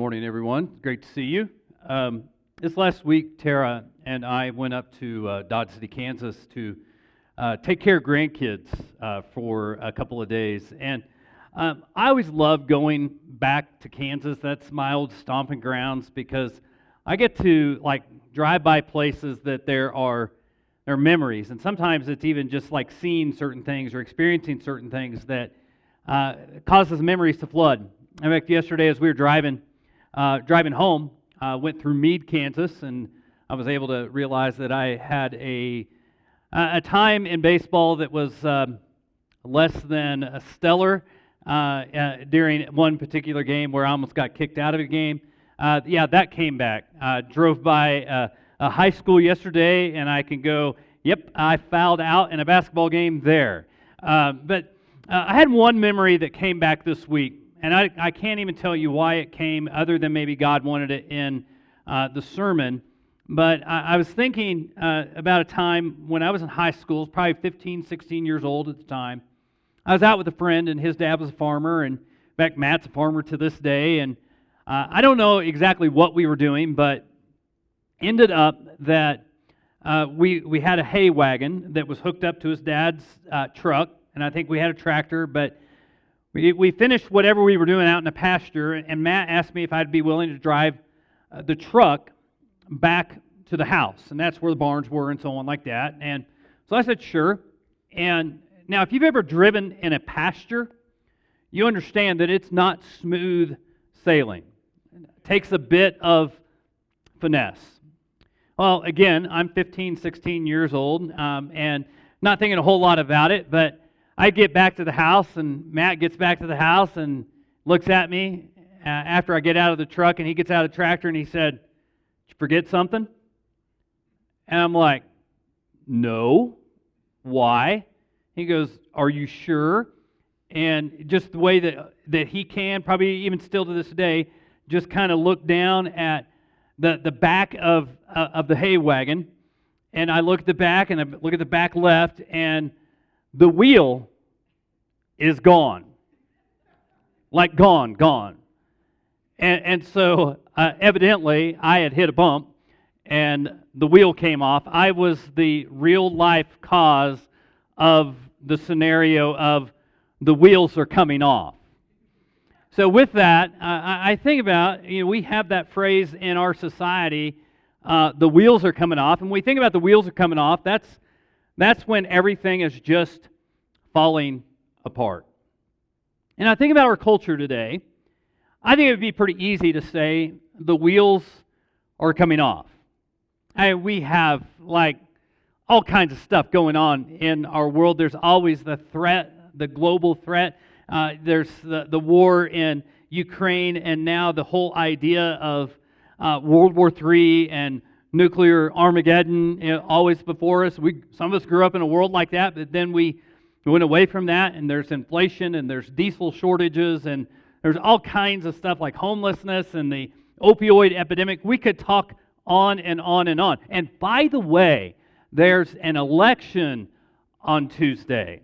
morning, everyone. Great to see you. This last week, Tara and I went up to Dodge City, Kansas to take care of grandkids for a couple of days. And I always love going back to Kansas. That's my old stomping grounds because I get to drive by places that there are memories. And sometimes it's even just like seeing certain things or experiencing certain things that causes memories to flood. In fact, yesterday as we were driving home, went through Meade, Kansas, and I was able to realize that I had a time in baseball that was less than stellar during one particular game where I almost got kicked out of a game. That came back. Drove by a high school yesterday, and I can go, yep, I fouled out in a basketball game there. But I had one memory that came back this week. And I can't even tell you why it came other than maybe God wanted it in the sermon. But I was thinking about a time when I was in high school, probably 15, 16 years old at the time. I was out with a friend, and his dad was a farmer. And in fact, Matt's a farmer to this day. And I don't know exactly what we were doing, but ended up that we had a hay wagon that was hooked up to his dad's truck. And I think we had a tractor, but we finished whatever we were doing out in the pasture, and Matt asked me if I'd be willing to drive the truck back to the house, and that's where the barns were and so on like that. And so I said, sure. And now, if you've ever driven in a pasture, you understand that it's not smooth sailing. It takes a bit of finesse. Well, again, I'm 15, 16 years old, and not thinking a whole lot about it, but I get back to the house, and Matt gets back to the house and looks at me after I get out of the truck, and he gets out of the tractor, and he said, "Did you forget something?" And I'm like, "No. Why?" He goes, "Are you sure?" And just the way that he can, probably even still to this day, just kind of look down at the back of the hay wagon, and I look at the back, and I look at the back left, and the wheel is gone. Like gone. And so evidently I had hit a bump and the wheel came off. I was the real life cause of the scenario of the wheels are coming off. So with that, I think about, we have that phrase in our society, the wheels are coming off. And when we think about the wheels are coming off, that's when everything is just falling apart. And I think about our culture today. I think it would be pretty easy to say the wheels are coming off. We have all kinds of stuff going on in our world. There's always the threat, the global threat. There's the war in Ukraine, and now the whole idea of World War III and nuclear Armageddon, always before us. Some of us grew up in a world like that, but then we went away from that, and there's inflation, and there's diesel shortages, and there's all kinds of stuff like homelessness and the opioid epidemic. We could talk on and on and on. And by the way, there's an election on Tuesday,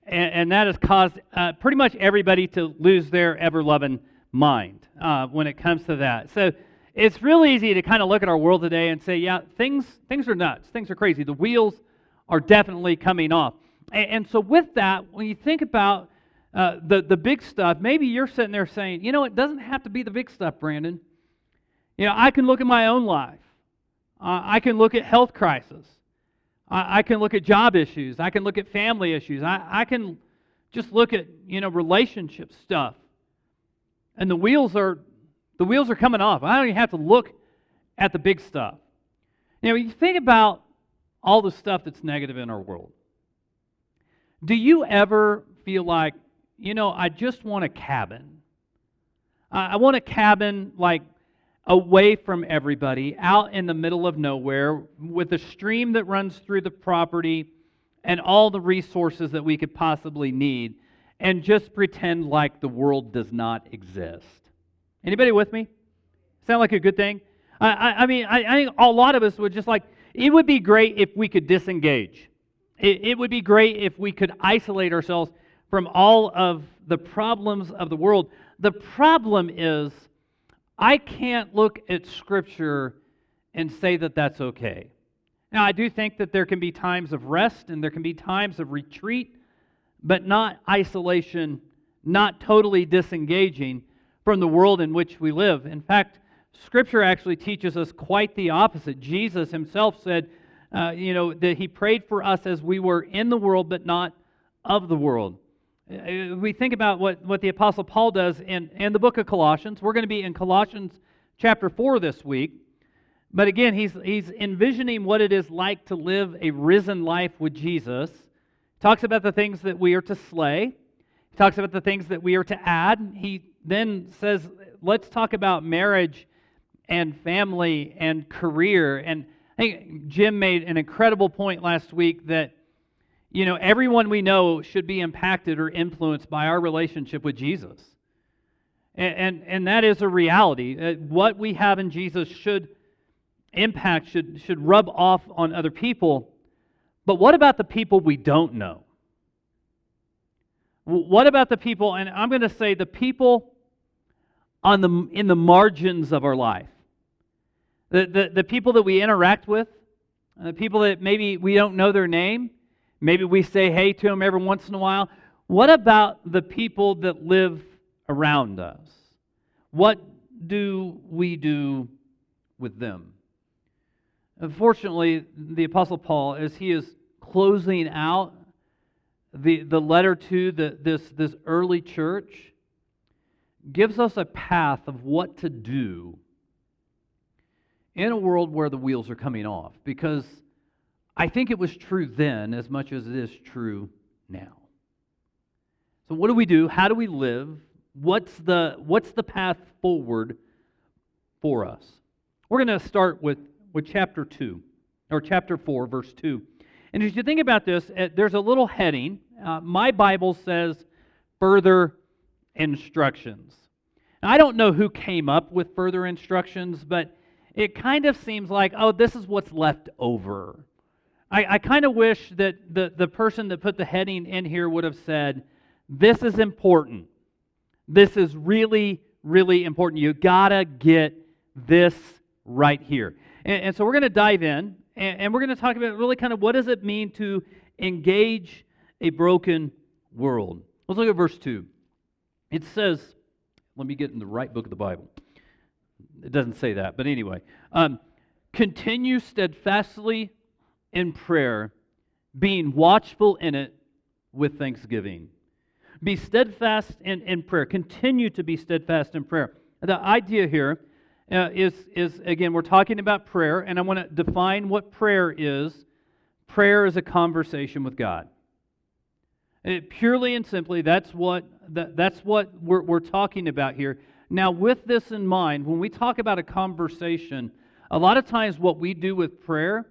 and that has caused pretty much everybody to lose their ever-loving mind when it comes to that. So it's really easy to kind of look at our world today and say, yeah, things are nuts. Things are crazy. The wheels are definitely coming off. And so with that, when you think about the big stuff, maybe you're sitting there saying, it doesn't have to be the big stuff, Brandon. I can look at my own life. I can look at health crisis. I can look at job issues. I can look at family issues. I can just look at, relationship stuff. And the wheels are coming off. I don't even have to look at the big stuff. You think about all the stuff that's negative in our world. Do you ever feel like, I just want a cabin? I want a cabin away from everybody, out in the middle of nowhere, with a stream that runs through the property and all the resources that we could possibly need, and just pretend like the world does not exist. Anybody with me? Sound like a good thing? I think a lot of us would just it would be great if we could disengage. It would be great if we could isolate ourselves from all of the problems of the world. The problem is I can't look at Scripture and say that that's okay. Now, I do think that there can be times of rest and there can be times of retreat, but not isolation, not totally disengaging from the world in which we live. In fact, Scripture actually teaches us quite the opposite. Jesus himself said, that he prayed for us as we were in the world, but not of the world. We think about what the Apostle Paul does in the book of Colossians. We're going to be in Colossians chapter 4 this week. But again, he's envisioning what it is like to live a risen life with Jesus. He talks about the things that we are to slay. He talks about the things that we are to add. He then says, let's talk about marriage and family and career. And I think Jim made an incredible point last week that, everyone we know should be impacted or influenced by our relationship with Jesus. And that is a reality. What we have in Jesus should impact, should rub off on other people. But what about the people we don't know? What about the people, and I'm going to say the people in the margins of our life? The people that we interact with, the people that maybe we don't know their name, maybe we say hey to them every once in a while. What about the people that live around us? What do we do with them? Unfortunately, the Apostle Paul, as he is closing out the letter to this early church, gives us a path of what to do in a world where the wheels are coming off. Because I think it was true then as much as it is true now. So what do we do? How do we live? What's the path forward for us? We're going to start with chapter 2, or chapter 4, verse 2. And as you think about this, there's a little heading. My Bible says further instructions. Now, I don't know who came up with further instructions, but it kind of seems like, this is what's left over. I kind of wish that the person that put the heading in here would have said, this is important. This is really, really important. You got to get this right here. And so we're going to dive in, and we're going to talk about really kind of what does it mean to engage a broken world. Let's look at verse 2. It says, let me get in the right book of the Bible. It doesn't say that, but anyway. Continue steadfastly in prayer, being watchful in it with thanksgiving. Be steadfast in prayer. Continue to be steadfast in prayer. The idea here is again, we're talking about prayer, and I want to define what prayer is. Prayer is a conversation with God. Purely and simply, that's what we're talking about here. Now, with this in mind, when we talk about a conversation, a lot of times what we do with prayer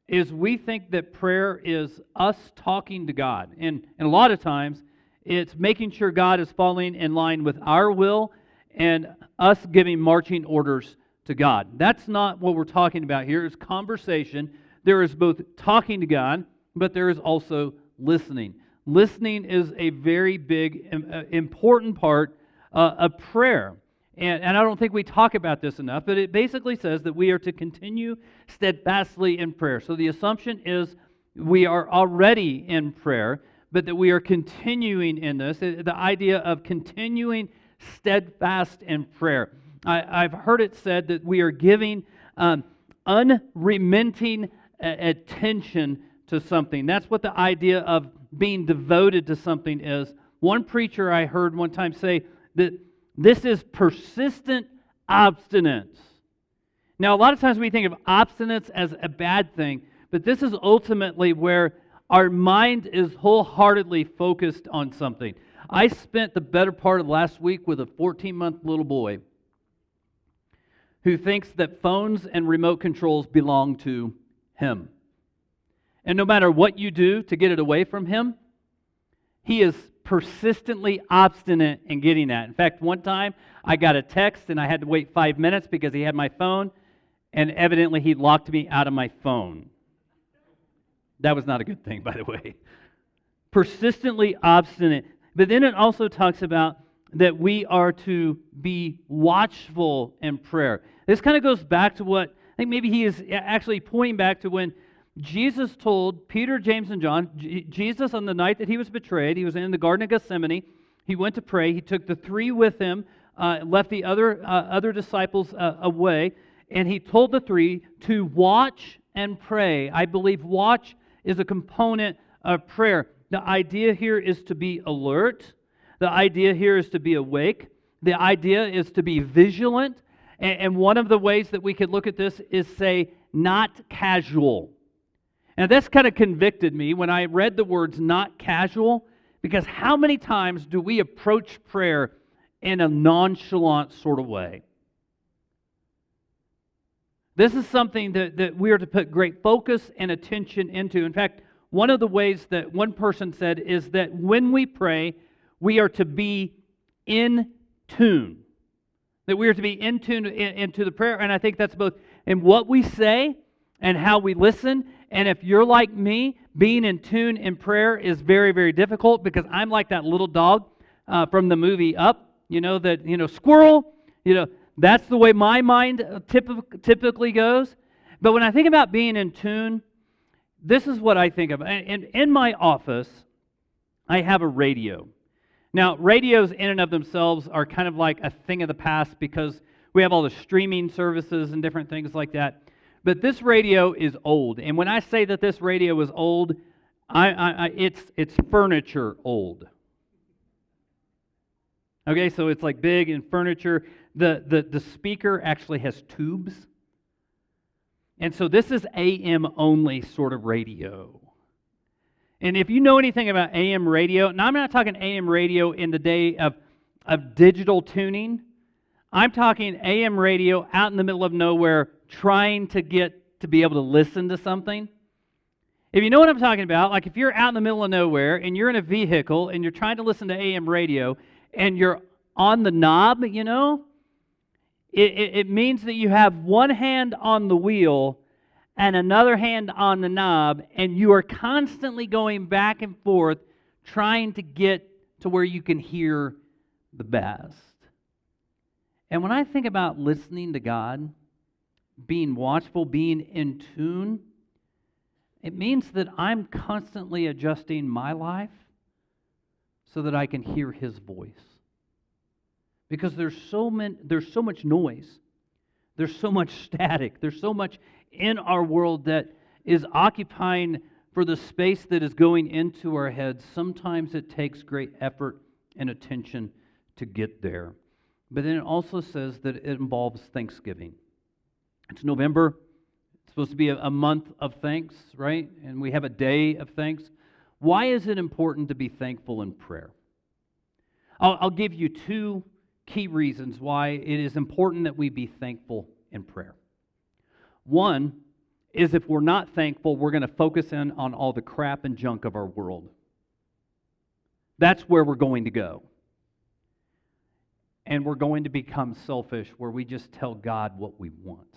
is we think that prayer is us talking to God. And a lot of times, it's making sure God is falling in line with our will and us giving marching orders to God. That's not what we're talking about here. It's conversation. There is both talking to God, but there is also listening. Listening is a very big, important part of prayer. And I don't think we talk about this enough, but it basically says that we are to continue steadfastly in prayer. So the assumption is we are already in prayer, but that we are continuing in this. The idea of continuing steadfast in prayer. I've heard it said that we are giving unremitting attention to something. That's what the idea of being devoted to something is. One preacher I heard one time say that this is persistent obstinance. Now, a lot of times we think of obstinance as a bad thing, but this is ultimately where our mind is wholeheartedly focused on something. I spent the better part of last week with a 14-month little boy who thinks that phones and remote controls belong to him. And no matter what you do to get it away from him, he is persistently obstinate in getting that. In fact, one time I got a text and I had to wait 5 minutes because he had my phone, and evidently he locked me out of my phone. That was not a good thing, by the way. Persistently obstinate. But then it also talks about that we are to be watchful in prayer. This kind of goes back to what I think maybe he is actually pointing back to when Jesus told Peter, James, and John, Jesus on the night that he was betrayed, he was in the Garden of Gethsemane, he went to pray, he took the three with him, left the other disciples away, and he told the three to watch and pray. I believe watch is a component of prayer. The idea here is to be alert. The idea here is to be awake. The idea is to be vigilant. And one of the ways that we could look at this is say, not casual. And this kind of convicted me when I read the words not casual, because how many times do we approach prayer in a nonchalant sort of way? This is something that we are to put great focus and attention into. In fact, one of the ways that one person said is that when we pray, we are to be in tune. That we are to be in tune into the prayer. And I think that's both in what we say and how we listen. And if you're like me, being in tune in prayer is very, very difficult because I'm like that little dog from the movie Up. Squirrel, that's the way my mind typically goes. But when I think about being in tune, this is what I think of. And in my office, I have a radio. Now, radios in and of themselves are kind of like a thing of the past because we have all the streaming services and different things like that. But this radio is old. And when I say that this radio is old, it's furniture old. Okay, so it's like big and furniture. The speaker actually has tubes. And so this is AM only sort of radio. And if you know anything about AM radio, and I'm not talking AM radio in the day of digital tuning, I'm talking AM radio out in the middle of nowhere trying to get to be able to listen to something. If you know what I'm talking about, like if you're out in the middle of nowhere and you're in a vehicle and you're trying to listen to AM radio and you're on the knob, it means that you have one hand on the wheel and another hand on the knob, and you are constantly going back and forth trying to get to where you can hear the best. And when I think about listening to God, being watchful, being in tune, it means that I'm constantly adjusting my life so that I can hear His voice. Because there's so much noise. There's so much static. There's so much in our world that is occupying for the space that is going into our heads. Sometimes it takes great effort and attention to get there. But then it also says that it involves thanksgiving. It's November. It's supposed to be a month of thanks, right? And we have a day of thanks. Why is it important to be thankful in prayer? I'll give you two key reasons why it is important that we be thankful in prayer. One is if we're not thankful, we're going to focus in on all the crap and junk of our world. That's where we're going to go. And we're going to become selfish where we just tell God what we want.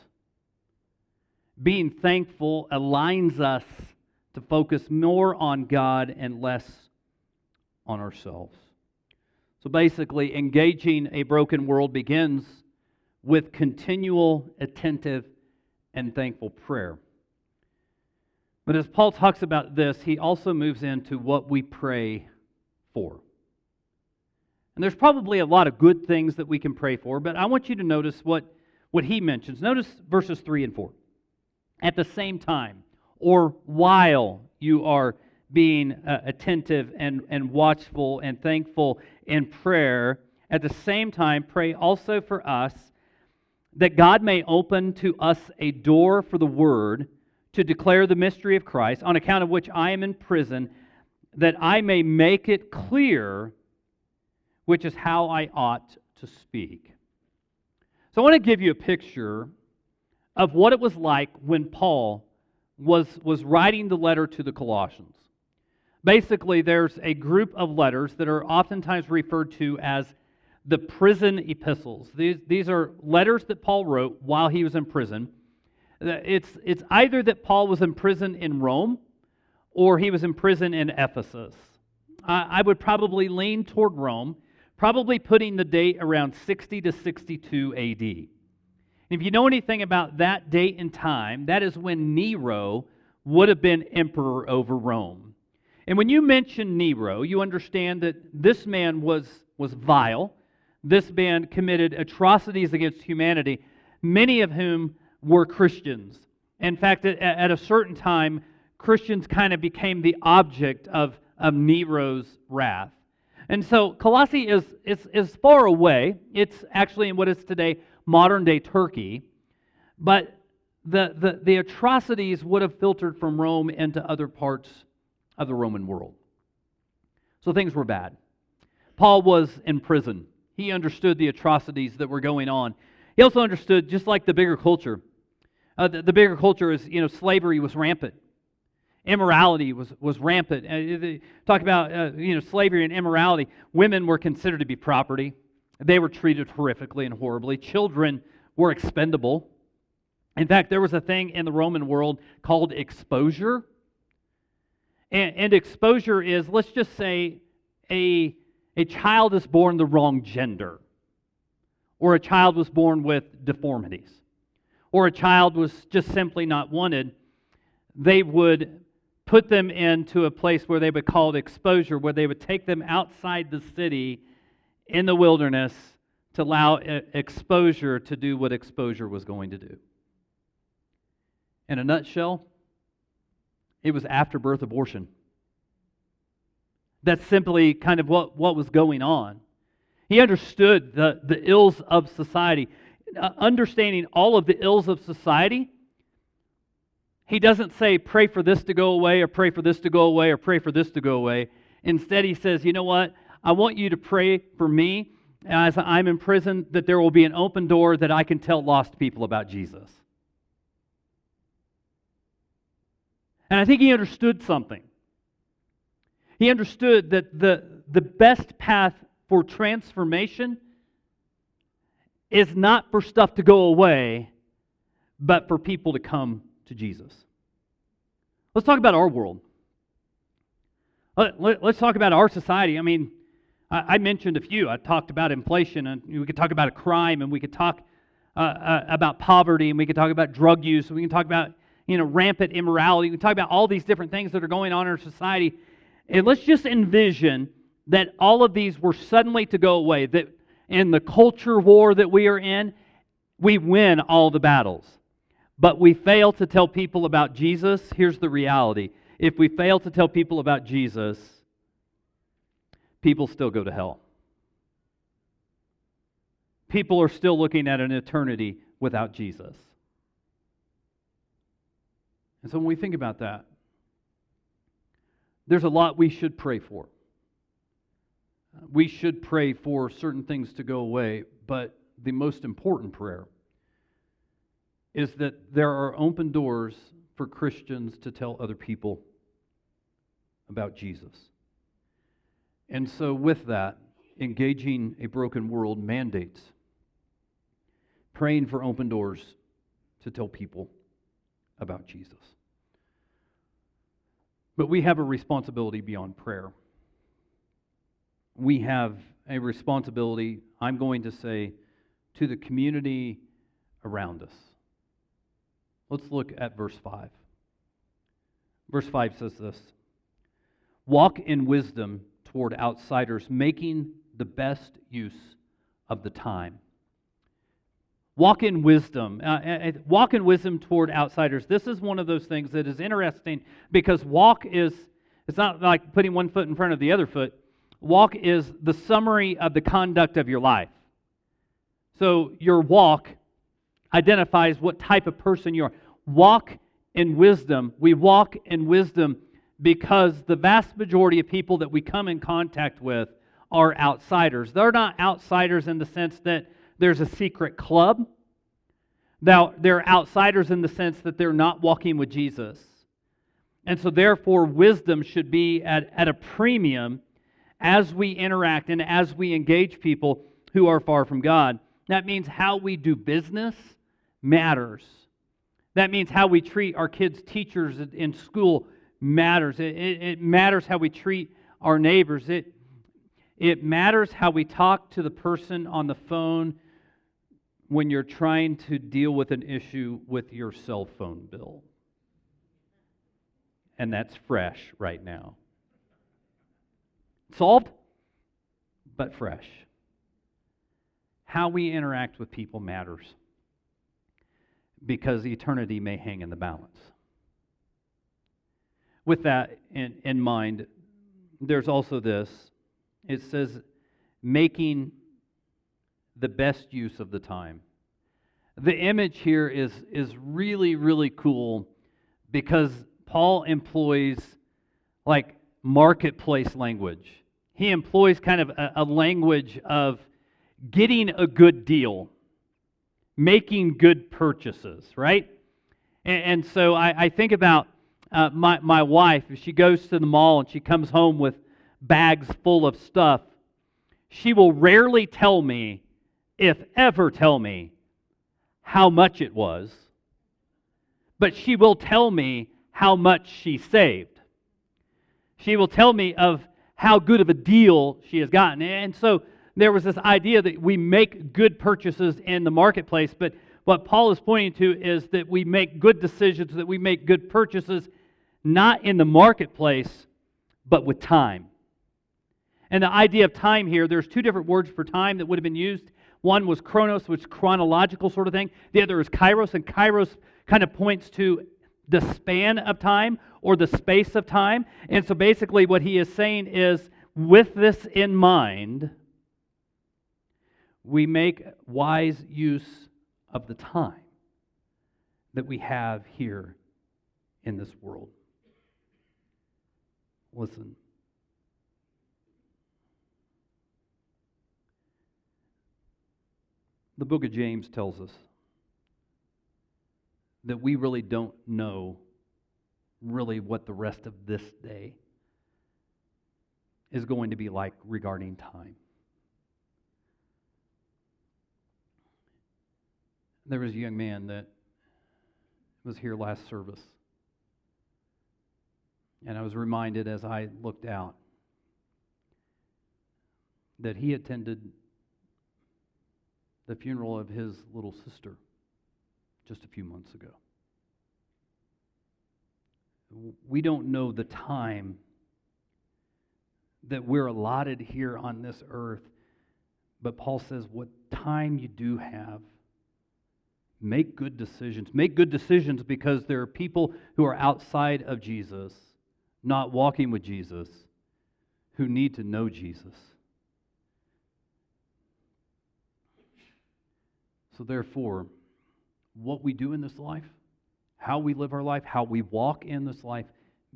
Being thankful aligns us to focus more on God and less on ourselves. So basically, engaging a broken world begins with continual, attentive, and thankful prayer. But as Paul talks about this, he also moves into what we pray for. And there's probably a lot of good things that we can pray for, but I want you to notice what he mentions. Notice verses 3 and 4. At the same time, or while you are being attentive and watchful and thankful in prayer, at the same time, pray also for us that God may open to us a door for the word to declare the mystery of Christ, on account of which I am in prison, that I may make it clear which is how I ought to speak. So I want to give you a picture of what it was like when Paul was writing the letter to the Colossians. Basically, there's a group of letters that are oftentimes referred to as the prison epistles. These are letters that Paul wrote while he was in prison. It's either that Paul was in prison in Rome or he was in prison in Ephesus. I would probably lean toward Rome. probably putting the date around 60 to 62 AD. If you know anything about that date and time, that is when Nero would have been emperor over Rome. And when you mention Nero, you understand that this man was vile. This man committed atrocities against humanity, many of whom were Christians. In fact, at a certain time, Christians kind of became the object of Nero's wrath. And so Colossae is far away. It's actually in what is today modern-day Turkey. But the atrocities would have filtered from Rome into other parts of the Roman world. So things were bad. Paul was in prison. He understood the atrocities that were going on. He also understood, just like the bigger culture, the bigger culture is, slavery was rampant. Immorality was rampant. Talk about slavery and immorality. Women were considered to be property. They were treated horrifically and horribly. Children were expendable. In fact, there was a thing in the Roman world called exposure. And exposure is, let's just say, a child is born the wrong gender, or a child was born with deformities, or a child was just simply not wanted. They would put them into a place where they would call it exposure, where they would take them outside the city in the wilderness to allow exposure to do what exposure was going to do. In a nutshell, it was after-birth abortion. That's simply kind of what was going on. He understood the ills of society. Understanding all of the ills of society, he doesn't say, pray for this to go away, or pray for this to go away, or pray for this to go away. Instead, he says, you know what? I want you to pray for me as I'm in prison, that there will be an open door that I can tell lost people about Jesus. And I think he understood something. He understood that the best path for transformation is not for stuff to go away, but for people to come to Jesus. Let's talk about our world. Let's talk about our society. I mean, I mentioned a few. I talked about inflation, and we could talk about a crime, and we could talk about poverty, and we could talk about drug use, and we can talk about rampant immorality. We can talk about all these different things that are going on in our society. And let's just envision that all of these were suddenly to go away, that in the culture war that we are in, we win all the battles. But we fail to tell people about Jesus. Here's the reality. If we fail to tell people about Jesus, people still go to hell. People are still looking at an eternity without Jesus. And so when we think about that, there's a lot we should pray for. We should pray for certain things to go away, but the most important prayer is that there are open doors for Christians to tell other people about Jesus. And so with that, engaging a broken world mandates praying for open doors to tell people about Jesus. But we have a responsibility beyond prayer. We have a responsibility, I'm going to say, to the community around us. Let's look at verse 5. Verse 5 says this: walk in wisdom toward outsiders, making the best use of the time. Walk in wisdom. Walk in wisdom toward outsiders. This is one of those things that is interesting because it's not like putting one foot in front of the other foot. Walk is the summary of the conduct of your life. So your walk identifies what type of person you are. Walk in wisdom. We walk in wisdom because the vast majority of people that we come in contact with are outsiders. They're not outsiders in the sense that there's a secret club. Now, they're outsiders in the sense that they're not walking with Jesus. And so therefore, wisdom should be at a premium as we interact and as we engage people who are far from God. That means how we do business matters. That means how we treat our kids' teachers in school matters. It matters how we treat our neighbors. It matters how we talk to the person on the phone when you're trying to deal with an issue with your cell phone bill. And that's fresh right now. Solved, but fresh. How we interact with people matters because eternity may hang in the balance. With that in mind, there's also this. It says, making the best use of the time. The image here is really, really cool because Paul employs like marketplace language. He employs kind of a language of getting a good deal, making good purchases, right? And so I think about my wife. If she goes to the mall and she comes home with bags full of stuff, she will rarely tell me, if ever tell me, how much it was, but she will tell me how much she saved. She will tell me of how good of a deal she has gotten. And so there was this idea that we make good purchases in the marketplace, but what Paul is pointing to is that we make good decisions, that we make good purchases, not in the marketplace, but with time. And the idea of time here, there's two different words for time that would have been used. One was chronos, which is chronological sort of thing. The other is kairos, and kairos kind of points to the span of time or the space of time. And so basically what he is saying is, with this in mind, we make wise use of the time that we have here in this world. Listen. The book of James tells us that we really don't know really what the rest of this day is going to be like regarding time. There was a young man that was here last service, and I was reminded as I looked out that he attended the funeral of his little sister just a few months ago. We don't know the time that we're allotted here on this earth, but Paul says, what time you do have, make good decisions. Make good decisions because there are people who are outside of Jesus, not walking with Jesus, who need to know Jesus. So therefore, what we do in this life, how we live our life, how we walk in this life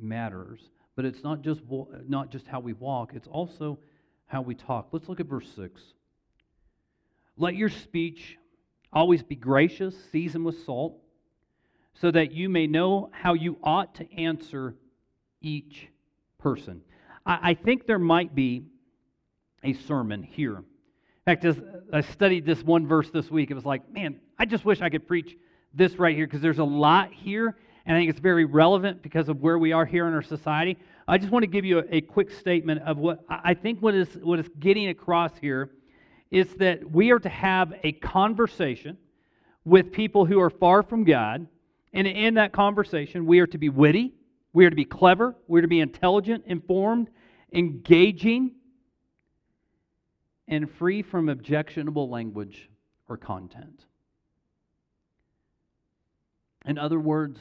matters. But it's not just how we walk, it's also how we talk. Let's look at verse 6. Let your speech always be gracious, seasoned with salt, so that you may know how you ought to answer each person. I think there might be a sermon here. In fact, as I studied this one verse this week, it was like, man, I just wish I could preach this right here because there's a lot here, and I think it's very relevant because of where we are here in our society. I just want to give you a quick statement of what I think what is getting across here is that we are to have a conversation with people who are far from God, and in that conversation, we are to be witty, we are to be clever, we are to be intelligent, informed, engaging, and free from objectionable language or content. In other words,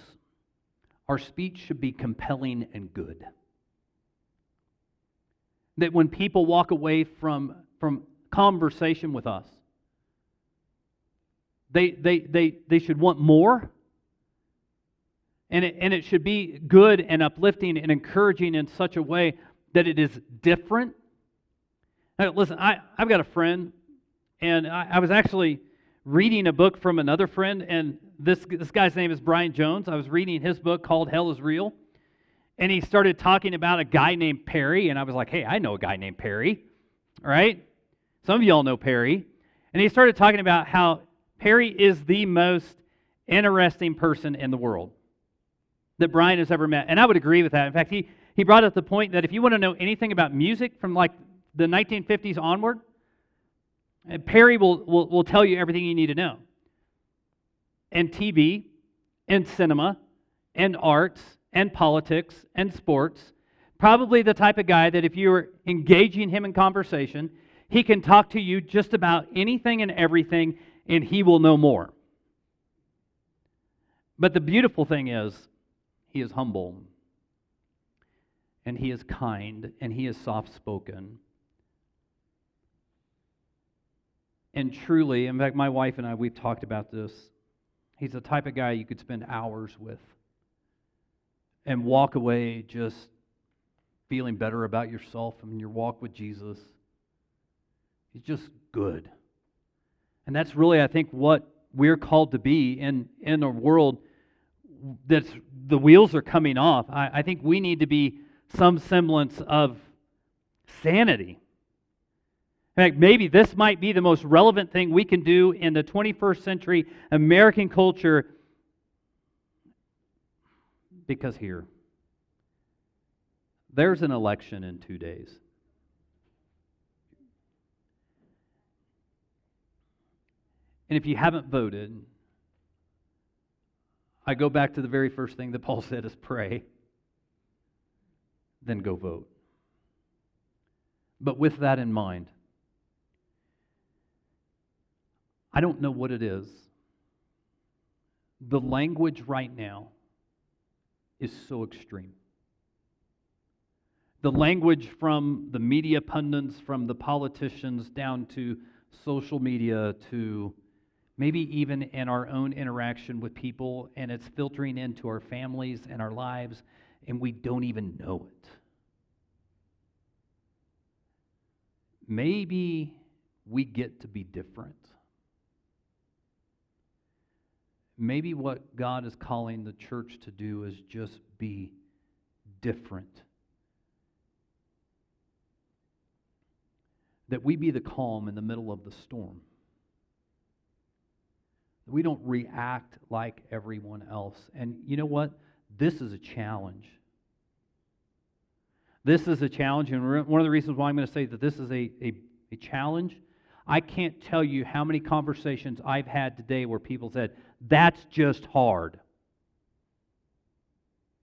our speech should be compelling and good. That when people walk away from conversation with us, they should want more, and it should be good and uplifting and encouraging in such a way that it is different. Now, listen, I've got a friend, and I was actually reading a book from another friend, and this guy's name is Brian Jones. I was reading his book called Hell is Real, and he started talking about a guy named Perry, and I was like, hey, I know a guy named Perry, right? Some of y'all know Perry. And he started talking about how Perry is the most interesting person in the world that Brian has ever met, and I would agree with that. In fact, he brought up the point that if you want to know anything about music from like the 1950s onward, and Perry will tell you everything you need to know. And TV, and cinema, and arts, and politics, and sports. Probably the type of guy that if you were engaging him in conversation, he can talk to you just about anything and everything, and he will know more. But the beautiful thing is, he is humble, and he is kind, and he is soft-spoken. And truly, in fact, my wife and I, we've talked about this, he's the type of guy you could spend hours with and walk away just feeling better about yourself and your walk with Jesus. He's just good. And that's really, I think, what we're called to be in a world that's the wheels are coming off. I think we need to be some semblance of sanity. In fact, maybe this might be the most relevant thing we can do in the 21st century American culture, because there's an election in 2 days. And if you haven't voted, I go back to the very first thing that Paul said is pray, then go vote. But with that in mind, I don't know what it is. The language right now is so extreme. The language from the media pundits, from the politicians, down to social media, to maybe even in our own interaction with people, and it's filtering into our families and our lives, and we don't even know it. Maybe we get to be different. Maybe what God is calling the church to do is just be different. That we be the calm in the middle of the storm. We don't react like everyone else. And you know what? This is a challenge. This is a challenge, and one of the reasons why I'm going to say that this is a challenge, I can't tell you how many conversations I've had today where people said, that's just hard.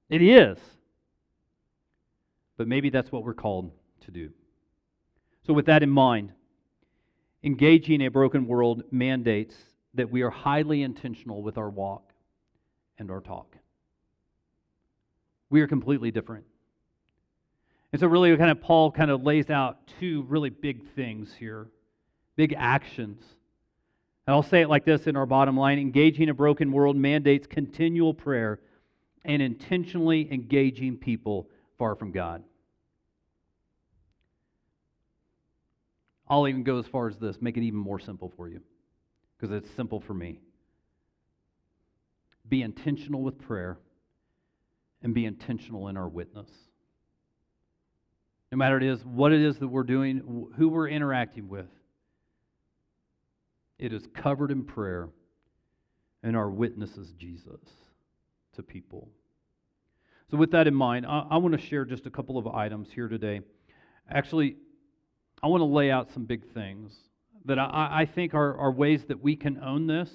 It is. But maybe that's what we're called to do. So with that in mind, engaging a broken world mandates that we are highly intentional with our walk and our talk. We are completely different. And so really Paul lays out two really big things here, big actions. And I'll say it like this in our bottom line: engaging a broken world mandates continual prayer and intentionally engaging people far from God. I'll even go as far as this, make it even more simple for you, because it's simple for me. Be intentional with prayer and be intentional in our witness. No matter what it is that we're doing, who we're interacting with, it is covered in prayer, and our witness is Jesus to people. So with that in mind, I want to share just a couple of items here today. Actually, I want to lay out some big things that I think are ways that we can own this,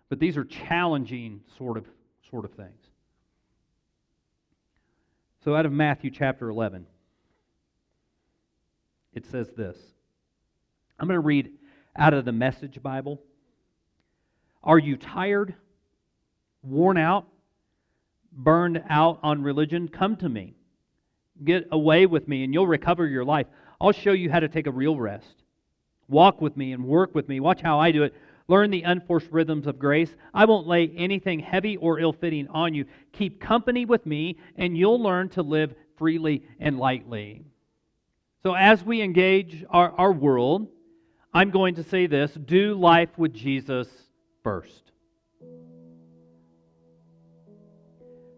but these are challenging sort of things. So out of Matthew chapter 11, it says this. I'm going to read out of the Message Bible. Are you tired, worn out, burned out on religion? Come to me. Get away with me and you'll recover your life. I'll show you how to take a real rest. Walk with me and work with me. Watch how I do it. Learn the unforced rhythms of grace. I won't lay anything heavy or ill-fitting on you. Keep company with me and you'll learn to live freely and lightly. So as we engage our world, I'm going to say this: do life with Jesus first.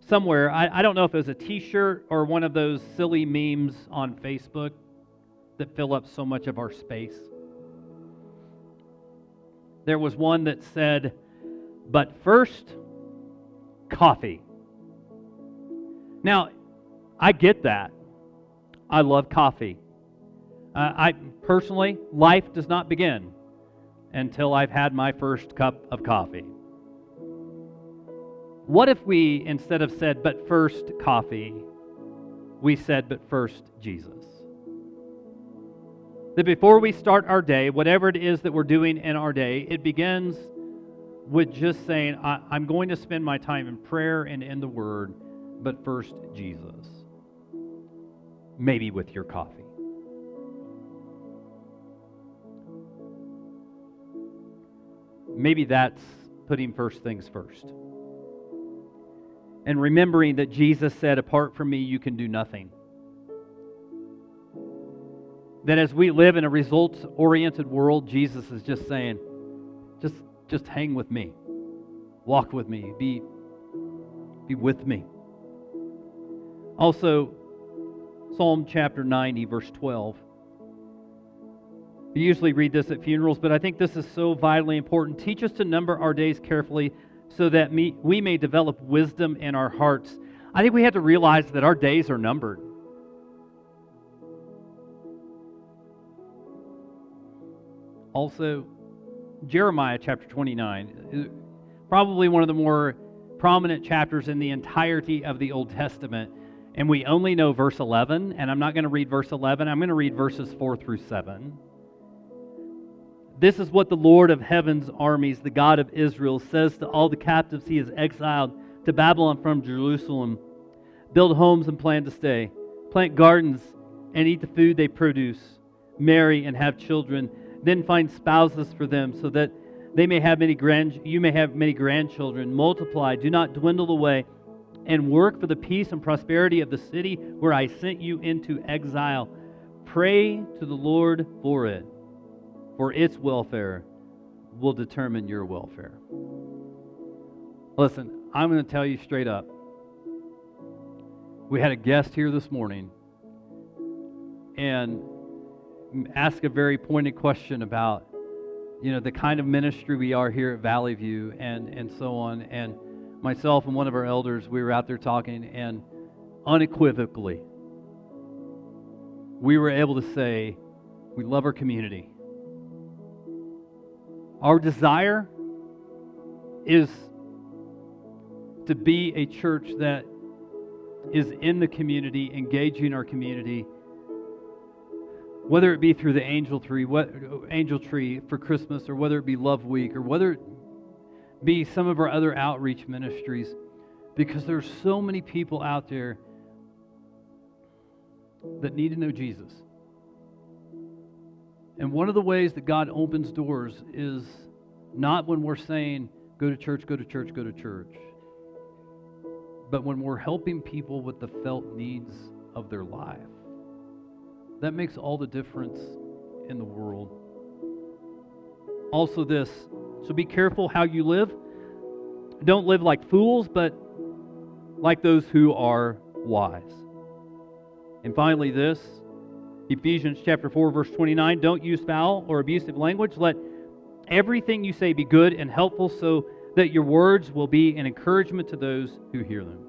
Somewhere, I don't know if it was a t-shirt or one of those silly memes on Facebook that fill up so much of our space. There was one that said, but first, coffee. Now, I get that. I love coffee. I personally, life does not begin until I've had my first cup of coffee. What if we, instead of said, but first coffee, we said, but first Jesus? That before we start our day, whatever it is that we're doing in our day, it begins with just saying, I'm going to spend my time in prayer and in the Word, but first Jesus. Maybe with your coffee. Maybe that's putting first things first. And remembering that Jesus said, apart from me, you can do nothing. That as we live in a results-oriented world, Jesus is just saying, just hang with me. Walk with me. Be with me. Also, Psalm chapter 90, verse 12. We usually read this at funerals, but I think this is so vitally important. Teach us to number our days carefully so that we may develop wisdom in our hearts. I think we have to realize that our days are numbered. Also, Jeremiah chapter 29 is probably one of the more prominent chapters in the entirety of the Old Testament. And we only know verse 11, and I'm not going to read verse 11. I'm going to read verses 4 through 7. This is what the Lord of heaven's armies, the God of Israel, says to all the captives he has exiled to Babylon from Jerusalem. Build homes and plan to stay. Plant gardens and eat the food they produce. Marry and have children. Then find spouses for them so that you may have many grandchildren. Multiply, do not dwindle away, and work for the peace and prosperity of the city where I sent you into exile. Pray to the Lord for it, for its welfare will determine your welfare. Listen, I'm going to tell you straight up. We had a guest here this morning and ask a very pointed question about, the kind of ministry we are here at Valley View and so on. And myself and one of our elders, we were out there talking, and unequivocally, we were able to say, we love our community. Our desire is to be a church that is in the community, engaging our community, whether it be through the angel tree for Christmas, or whether it be Love Week, or whether it be some of our other outreach ministries, because there's so many people out there that need to know Jesus. And one of the ways that God opens doors is not when we're saying, go to church, go to church, go to church, but when we're helping people with the felt needs of their life. That makes all the difference in the world. Also this, so be careful how you live. Don't live like fools, but like those who are wise. And finally this, Ephesians chapter 4, verse 29, don't use foul or abusive language. Let everything you say be good and helpful so that your words will be an encouragement to those who hear them.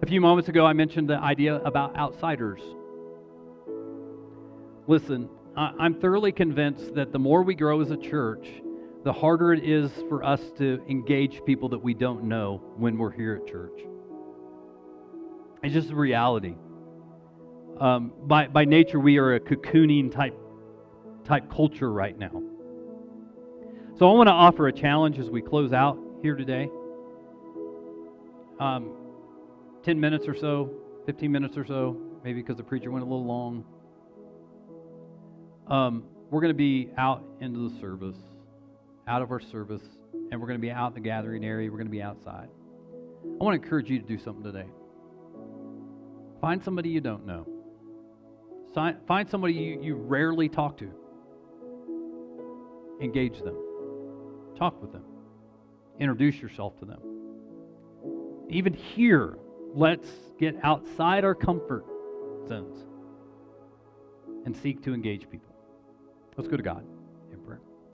A few moments ago, I mentioned the idea about outsiders. Listen, I'm thoroughly convinced that the more we grow as a church, the harder it is for us to engage people that we don't know when we're here at church. It's just a reality. By nature, we are a cocooning type culture right now. So I want to offer a challenge as we close out here today. 10 minutes or so, 15 minutes or so, maybe because the preacher went a little long. We're going to be out into the service, out of our service, and we're going to be out in the gathering area. We're going to be outside. I want to encourage you to do something today. Find somebody you don't know. Find somebody you rarely talk to. Engage them. Talk with them. Introduce yourself to them. Even here, let's get outside our comfort zones and seek to engage people. Let's go to God.